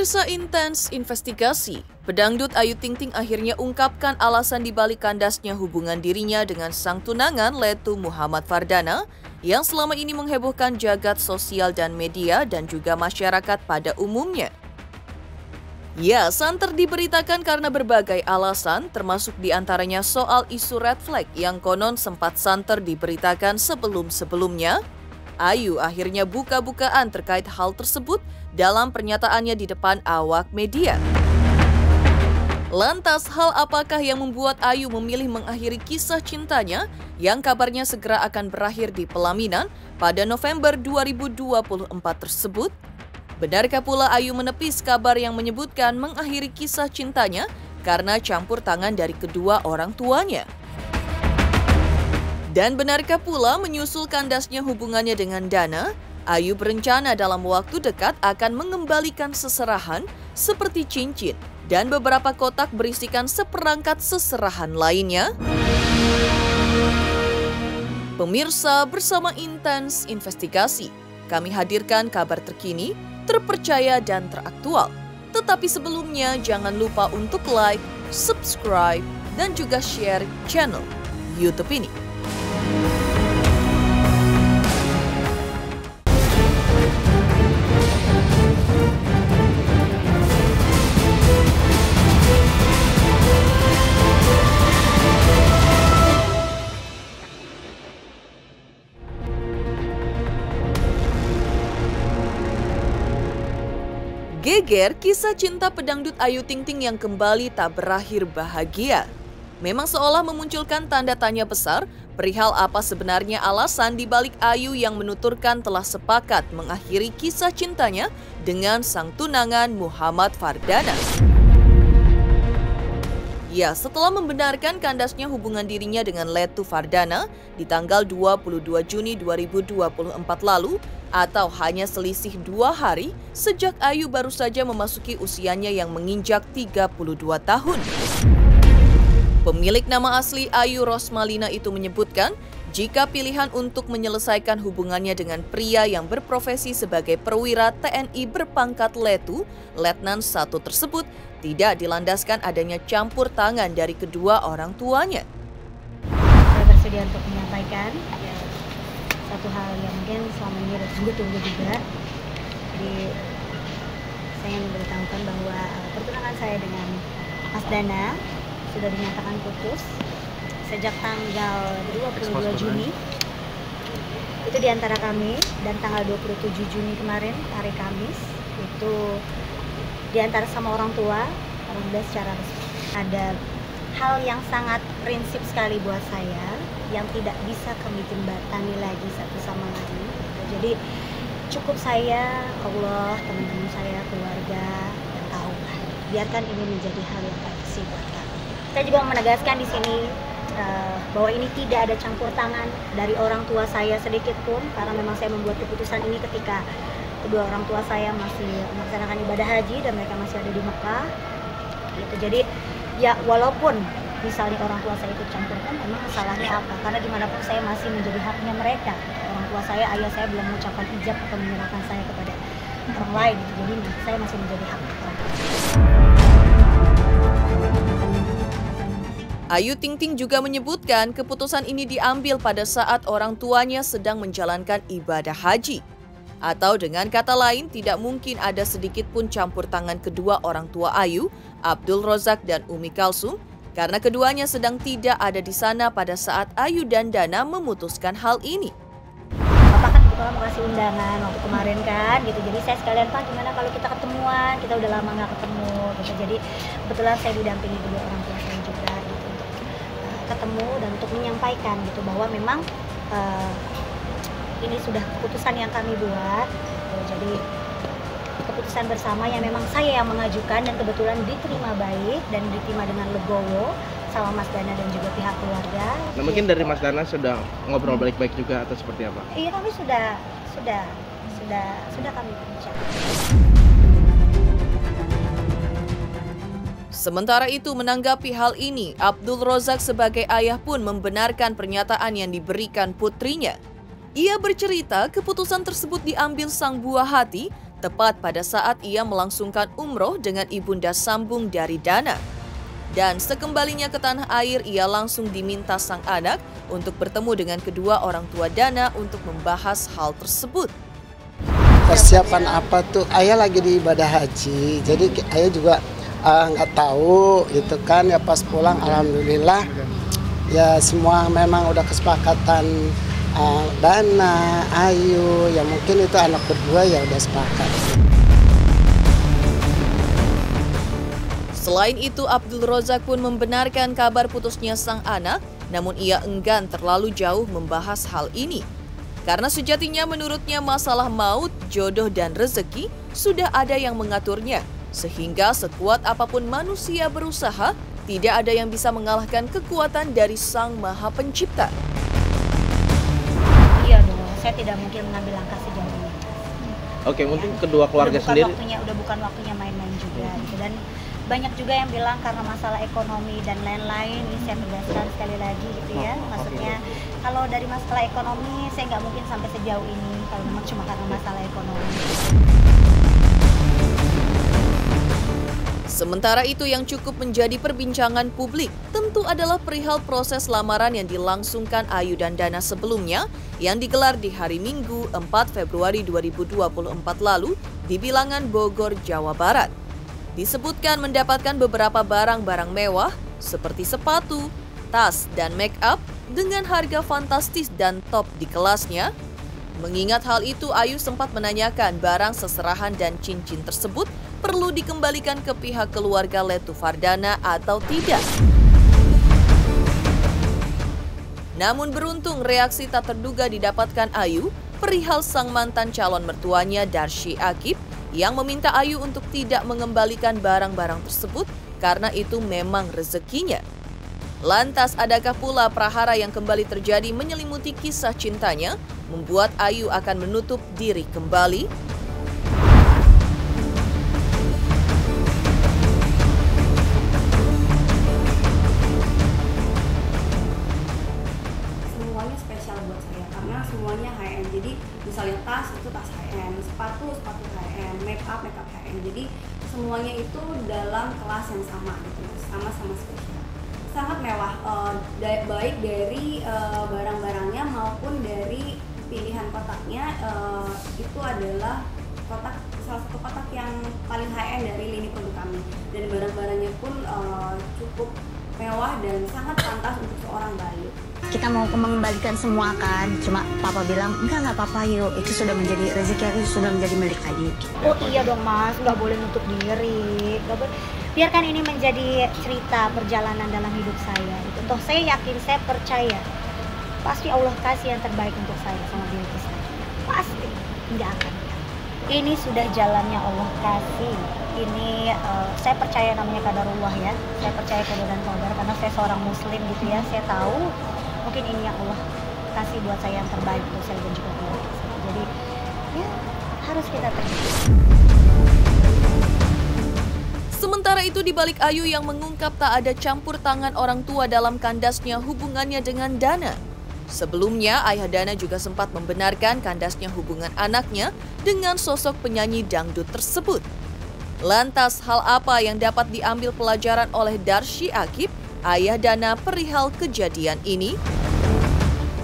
Pemirsa intens investigasi, pedangdut Ayu Ting Ting akhirnya ungkapkan alasan dibalik kandasnya hubungan dirinya dengan sang tunangan Letu Muhammad Fardana yang selama ini menghebohkan jagat sosial dan media dan juga masyarakat pada umumnya. Ya, santer diberitakan karena berbagai alasan, termasuk diantaranya soal isu red flag yang konon sempat santer diberitakan sebelum-sebelumnya. Ayu akhirnya buka-bukaan terkait hal tersebut dalam pernyataannya di depan awak media. Lantas, hal apakah yang membuat Ayu memilih mengakhiri kisah cintanya yang kabarnya segera akan berakhir di pelaminan pada November 2024 tersebut? Benarkah pula Ayu menepis kabar yang menyebutkan mengakhiri kisah cintanya karena campur tangan dari kedua orang tuanya? Dan benarkah pula menyusul kandasnya hubungannya dengan Dana, Ayu berencana dalam waktu dekat akan mengembalikan seserahan seperti cincin dan beberapa kotak berisikan seperangkat seserahan lainnya? Pemirsa, bersama intens investigasi, kami hadirkan kabar terkini, terpercaya dan teraktual. Tetapi sebelumnya jangan lupa untuk like, subscribe, dan juga share channel YouTube ini. Geger kisah cinta pedangdut Ayu Ting Ting yang kembali tak berakhir bahagia. Memang seolah memunculkan tanda tanya besar perihal apa sebenarnya alasan dibalik Ayu yang menuturkan telah sepakat mengakhiri kisah cintanya dengan sang tunangan Muhammad Fardana. Ya, setelah membenarkan kandasnya hubungan dirinya dengan Letu Fardana di tanggal 22 Juni 2024 lalu, atau hanya selisih 2 hari sejak Ayu baru saja memasuki usianya yang menginjak 32 tahun. Pemilik nama asli Ayu Rosmalina itu menyebutkan jika pilihan untuk menyelesaikan hubungannya dengan pria yang berprofesi sebagai perwira TNI berpangkat Letu, Letnan 1 tersebut, tidak dilandaskan adanya campur tangan dari kedua orang tuanya. Saya bersedia untuk menyampaikan satu hal yang mungkin selama ini udah tunggu-tunggu juga. Jadi saya ingin memberitahukan bahwa pertunangan saya dengan Mas Dana sudah dinyatakan putus sejak tanggal 22 Juni. Itu diantara kami, dan tanggal 27 Juni kemarin, hari Kamis, itu diantara sama orang tua, alhamdulillah secara resmi. Ada hal yang sangat prinsip sekali buat saya yang tidak bisa kami jembatani lagi satu sama lain. Jadi cukup saya, Allah, teman-teman saya, keluarga yang tahu. Biarkan ini menjadi hal yang privacy buat kami. Saya juga menegaskan di sini bahwa ini tidak ada campur tangan dari orang tua saya sedikit pun, karena memang saya membuat keputusan ini ketika kedua orang tua saya masih melaksanakan ibadah haji dan mereka masih ada di Mekah. Gitu. Jadi ya walaupun misalnya orang tua saya ikut campur kan, memang masalahnya apa? Karena dimanapun saya masih menjadi haknya mereka. Orang tua saya, ayah saya belum mengucapkan ijab atau menyerahkan saya kepada orang lain. Gitu. Jadi saya masih menjadi hak orang tua. Ayu Ting Ting juga menyebutkan keputusan ini diambil pada saat orang tuanya sedang menjalankan ibadah haji. Atau dengan kata lain, tidak mungkin ada sedikit pun campur tangan kedua orang tua Ayu, Abdul Rozak dan Umi Kalsum, karena keduanya sedang tidak ada di sana pada saat Ayu dan Dana memutuskan hal ini. Bapak kan kebetulan mau kasih undangan waktu kemarin kan, gitu. Jadi saya sekalian, Pak, gimana kalau kita ketemuan? Kita udah lama nggak ketemu, gitu. Jadi kebetulan saya didampingi kedua orang tua saya juga, gitu, untuk ketemu dan untuk menyampaikan, gitu, bahwa memang ini sudah keputusan yang kami buat. Jadi keputusan bersama yang memang saya yang mengajukan dan kebetulan diterima baik dan diterima dengan legowo sama Mas Dana dan juga pihak keluarga. Nah, mungkin dari Mas Dana sudah ngobrol baik-baik juga atau seperti apa? Iya, kami sudah kami bicara. Sementara itu, menanggapi hal ini, Abdul Rozak sebagai ayah pun membenarkan pernyataan yang diberikan putrinya. Ia bercerita keputusan tersebut diambil sang buah hati tepat pada saat ia melangsungkan umroh dengan ibunda sambung dari Dana. Dan sekembalinya ke tanah air, ia langsung diminta sang anak untuk bertemu dengan kedua orang tua Dana untuk membahas hal tersebut. Persiapan apa tuh? Ayah lagi di ibadah haji, jadi ayah juga nggak tahu gitu kan. Ya pas pulang, alhamdulillah ya semua memang udah kesepakatan. Dana, Ayu, ya mungkin itu anak berdua ya udah sepakat. Selain itu, Abdul Rozak pun membenarkan kabar putusnya sang anak, namun ia enggan terlalu jauh membahas hal ini. Karena sejatinya menurutnya masalah maut, jodoh, dan rezeki sudah ada yang mengaturnya, sehingga sekuat apapun manusia berusaha, tidak ada yang bisa mengalahkan kekuatan dari Sang Maha Pencipta. Iya dong, saya tidak mungkin mengambil langkah sejauh ini. Oke, mungkin kedua keluarga sendiri. Udah bukan waktunya main-main juga. Gitu. Dan banyak juga yang bilang karena masalah ekonomi dan lain-lain. Ini saya tegaskan sekali lagi gitu ya. Maksudnya kalau dari masalah ekonomi saya nggak mungkin sampai sejauh ini kalau memang cuma karena masalah ekonomi. Sementara itu yang cukup menjadi perbincangan publik tentu adalah perihal proses lamaran yang dilangsungkan Ayu dan Dana sebelumnya yang digelar di hari Minggu 4 Februari 2024 lalu di Bilangan, Bogor, Jawa Barat. Disebutkan mendapatkan beberapa barang-barang mewah seperti sepatu, tas, dan make up dengan harga fantastis dan top di kelasnya. Mengingat hal itu, Ayu sempat menanyakan barang seserahan dan cincin tersebut perlu dikembalikan ke pihak keluarga Letu Fardana atau tidak. Namun beruntung reaksi tak terduga didapatkan Ayu perihal sang mantan calon mertuanya Darsy Akib yang meminta Ayu untuk tidak mengembalikan barang-barang tersebut karena itu memang rezekinya. Lantas adakah pula prahara yang kembali terjadi menyelimuti kisah cintanya membuat Ayu akan menutup diri kembali? Semuanya spesial buat saya karena semuanya high-end. Jadi misalnya tas itu tas high-end, sepatu high-end, make up high-end. Jadi semuanya itu dalam kelas yang sama gitu, sama-sama spesial. Sangat mewah, baik dari barang-barangnya maupun dari pilihan kotaknya. Itu adalah salah satu kotak yang paling high-end dari lini produk kami. Dan barang-barangnya pun cukup mewah dan sangat pantas untuk seorang Bayu. Kita mau mengembalikan semua kan, cuma papa bilang enggak apa-apa yuk, itu sudah menjadi rezeki aku, sudah menjadi milik Ayu. Oh iya dong mas, nggak boleh nutup diri, nggak boleh. Biarkan ini menjadi cerita perjalanan dalam hidup saya. Toh saya yakin, saya percaya pasti Allah kasih yang terbaik untuk saya sama diri saya. Pasti nggak akan. Ini sudah jalannya Allah kasih. Ini saya percaya namanya qadarullah ya. Saya percaya qada dan qadar karena saya seorang muslim gitu ya. Saya tahu mungkin ini yang Allah kasih buat saya yang terbaik untuk saya dan juga keluarga saya. Jadi ya harus kita terima. Sementara itu di balik Ayu yang mengungkap tak ada campur tangan orang tua dalam kandasnya hubungannya dengan Dana. Sebelumnya, ayah Dana juga sempat membenarkan kandasnya hubungan anaknya dengan sosok penyanyi dangdut tersebut. Lantas, hal apa yang dapat diambil pelajaran oleh Darsy Akib, ayah Dana perihal kejadian ini?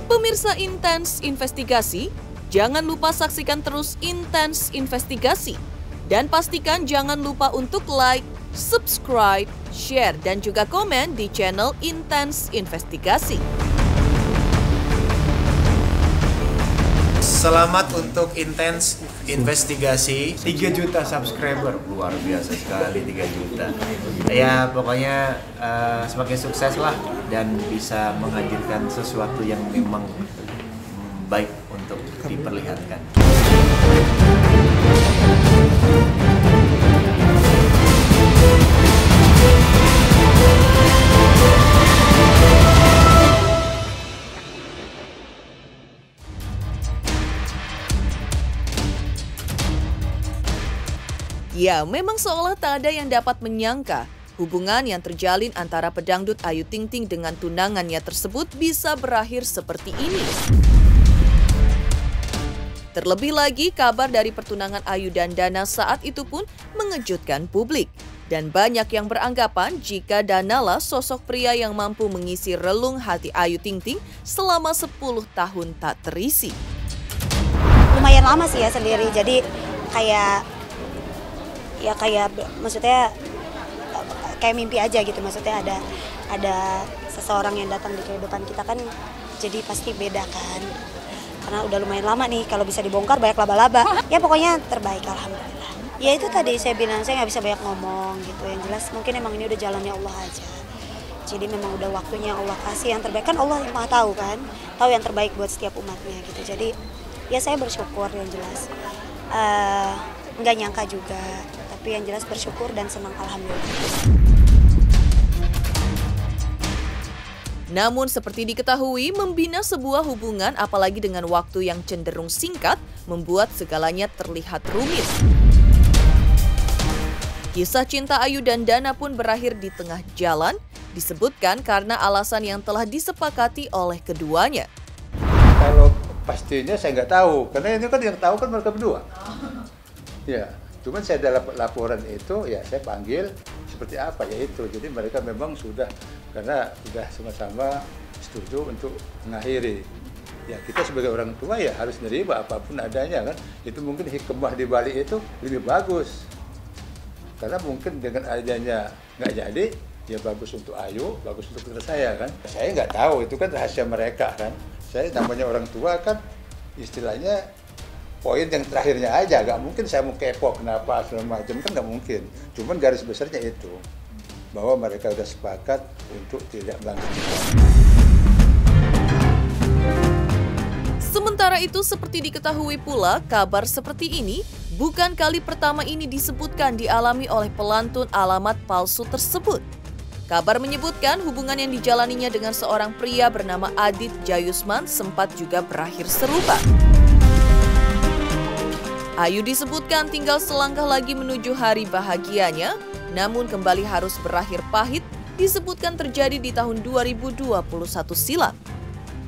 Pemirsa Intens Investigasi, jangan lupa saksikan terus Intens Investigasi. Dan pastikan jangan lupa untuk like, subscribe, share, dan juga komen di channel Intens Investigasi. Selamat untuk Intens Investigasi. 3 juta subscriber, luar biasa sekali 3 juta. Ya pokoknya semakin sukses lah dan bisa menghadirkan sesuatu yang memang baik untuk diperlihatkan. Ya, memang seolah tak ada yang dapat menyangka hubungan yang terjalin antara pedangdut Ayu Ting Ting dengan tunangannya tersebut bisa berakhir seperti ini. Terlebih lagi, kabar dari pertunangan Ayu dan Dana saat itu pun mengejutkan publik. Dan banyak yang beranggapan jika Danalah sosok pria yang mampu mengisi relung hati Ayu Ting Ting selama 10 tahun tak terisi. Lumayan lama sih ya sendiri, jadi kayak maksudnya kayak mimpi aja gitu, maksudnya ada seseorang yang datang di kehidupan kita kan, jadi pasti beda kan. Karena udah lumayan lama nih, kalau bisa dibongkar banyak laba-laba. Ya pokoknya terbaik, alhamdulillah. Ya itu tadi saya bilang, saya nggak bisa banyak ngomong gitu. Yang jelas mungkin emang ini udah jalannya Allah aja. Jadi memang udah waktunya Allah kasih yang terbaik. Kan Allah yang maha tahu kan, tahu yang terbaik buat setiap umatnya gitu. Jadi ya saya bersyukur yang jelas. Nggak nyangka juga, tapi yang jelas bersyukur dan senang, alhamdulillah. Namun seperti diketahui, membina sebuah hubungan apalagi dengan waktu yang cenderung singkat membuat segalanya terlihat rumit. Kisah cinta Ayu dan Dana pun berakhir di tengah jalan, disebutkan karena alasan yang telah disepakati oleh keduanya. Kalau pastinya saya nggak tahu, karena ini kan yang tahu kan mereka berdua. Ya, cuman saya dalam laporan itu ya saya panggil seperti apa ya itu. Jadi mereka memang sudah, karena sudah sama-sama setuju untuk mengakhiri. Ya kita sebagai orang tua ya harus menerima apapun adanya kan. Itu mungkin hikmah di balik itu lebih bagus. Karena mungkin dengan adanya nggak jadi, ya bagus untuk Ayu, bagus untuk saya kan. Saya nggak tahu, itu kan rahasia mereka kan. Saya namanya orang tua kan istilahnya poin yang terakhirnya aja, nggak mungkin saya mau kepo kenapa segala macam kan nggak mungkin. Cuman garis besarnya itu bahwa mereka sudah sepakat untuk tidak melanjutkan. Sementara itu, seperti diketahui pula, kabar seperti ini bukan kali pertama ini disebutkan dialami oleh pelantun alamat palsu tersebut. Kabar menyebutkan hubungan yang dijalaninya dengan seorang pria bernama Adit Jayusman sempat juga berakhir serupa. Ayu disebutkan tinggal selangkah lagi menuju hari bahagianya, namun kembali harus berakhir pahit, disebutkan terjadi di tahun 2021 silam.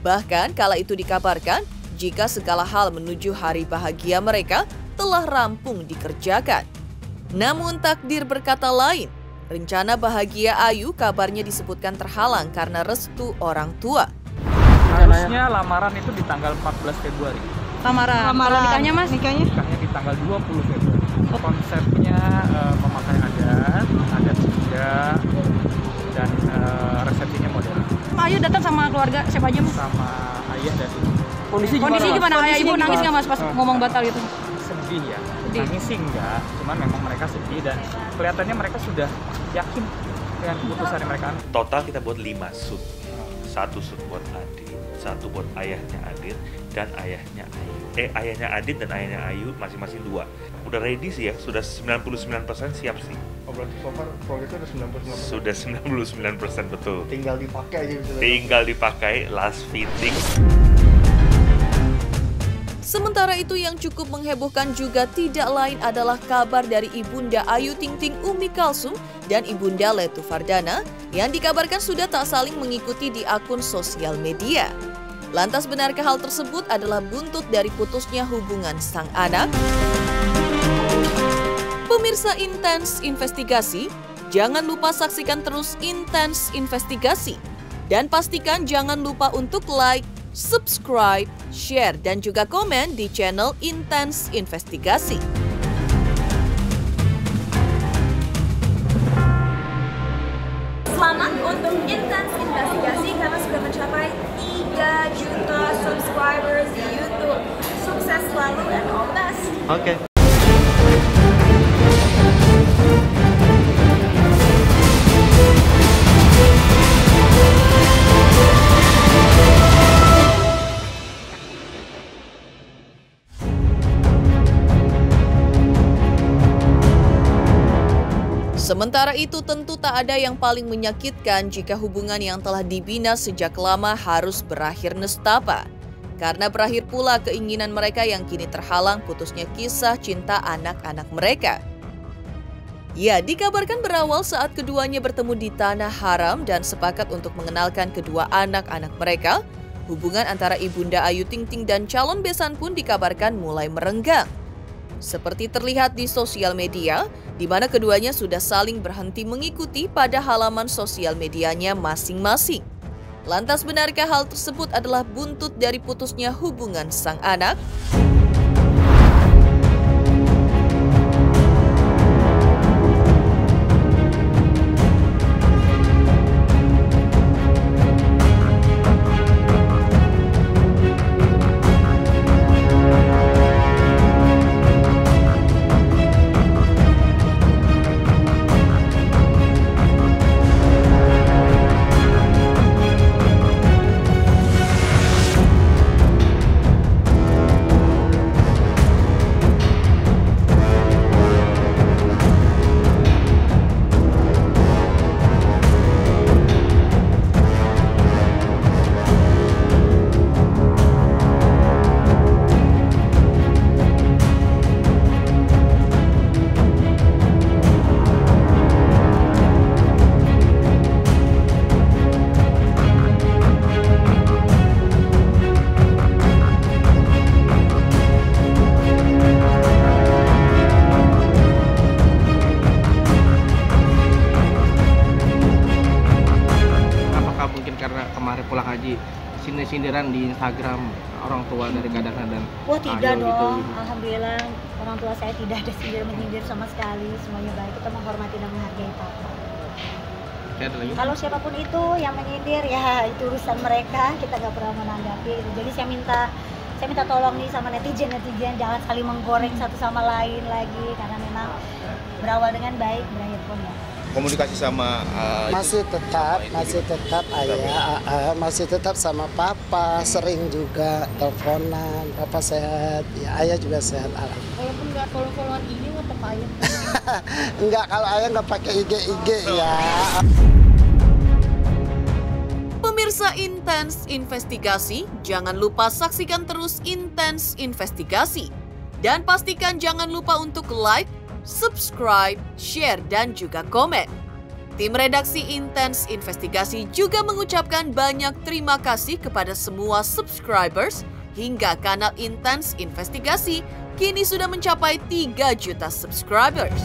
Bahkan kala itu dikabarkan jika segala hal menuju hari bahagia mereka telah rampung dikerjakan. Namun takdir berkata lain. Rencana bahagia Ayu kabarnya disebutkan terhalang karena restu orang tua. Harusnya lamaran itu di tanggal 14 Februari. Lamaran. Nikahnya Mas? Nikahnya di tanggal 20 Februari. Konsepnya memakai adat juga, dan resepsinya modern. Ayu datang sama keluarga siapa aja Mas? Sama ayah dan ibu. Kondisi gimana? Ayah ibu nangis nggak Mas pas ngomong batal gitu? Sedih ya. Nangis sih enggak, cuman memang mereka sedih dan kelihatannya mereka sudah yakin dengan keputusan mereka. Total kita buat 5 shoot. 1 shoot buat Adit, 1 buat ayahnya Adit dan ayahnya Ayu. Ayahnya Adit dan ayahnya Ayu masing-masing 2. Udah ready sih ya, sudah 99% siap sih. Oh, berarti so far progresnya udah 99%? Sudah 99% betul. Tinggal dipakai aja misalnya. Tinggal dipakai, last fitting. Sementara itu yang cukup menghebohkan juga tidak lain adalah kabar dari Ibunda Ayu Ting Ting Umi Kalsum dan Ibunda Letu Fardana yang dikabarkan sudah tak saling mengikuti di akun sosial media. Lantas benarkah hal tersebut adalah buntut dari putusnya hubungan sang anak? Pemirsa Intens Investigasi, jangan lupa saksikan terus Intens Investigasi. Dan pastikan jangan lupa untuk like, subscribe, share, dan juga komen di channel Intens Investigasi. Selamat untuk Intens Investigasi karena sudah mencapai 3 juta subscribers di YouTube. Sukses selalu and all the best. Oke. Sementara itu tentu tak ada yang paling menyakitkan jika hubungan yang telah dibina sejak lama harus berakhir nestapa. Karena berakhir pula keinginan mereka yang kini terhalang putusnya kisah cinta anak-anak mereka. Ya, dikabarkan berawal saat keduanya bertemu di Tanah Haram dan sepakat untuk mengenalkan kedua anak-anak mereka. hubungan antara Ibunda Ayu Ting Ting dan calon besan pun dikabarkan mulai merenggang. Seperti terlihat di sosial media, di mana keduanya sudah saling berhenti mengikuti pada halaman sosial medianya masing-masing. Lantas benarkah hal tersebut adalah buntut dari putusnya hubungan sang anak? Karena kemarin pulang haji sindiran di Instagram orang tua dari kadang-kadang. Wah tidak dong, gitu. Alhamdulillah orang tua saya tidak ada sindir-menyindir sama sekali, semuanya baik, kita menghormati dan menghargai papa. Kalau siapapun itu yang menyindir ya itu urusan mereka, kita nggak pernah menanggapi. Jadi saya minta tolong nih sama netizen jangan saling menggoreng satu sama lain lagi, karena memang berawal dengan baik berakhir pun ya. Komunikasi sama masih tetap ayah, masih tetap sama papa, sering juga teleponan, papa sehat, ya ayah juga sehat. Walaupun nggak follow-followan ini apa ayah? Enggak, kalau ayah nggak pakai IG ya. Pemirsa Intens Investigasi, jangan lupa saksikan terus Intens Investigasi. Dan pastikan jangan lupa untuk like, subscribe, share, dan juga komen. Tim redaksi Intens Investigasi juga mengucapkan banyak terima kasih kepada semua subscribers hingga kanal Intens Investigasi kini sudah mencapai 3 juta subscribers.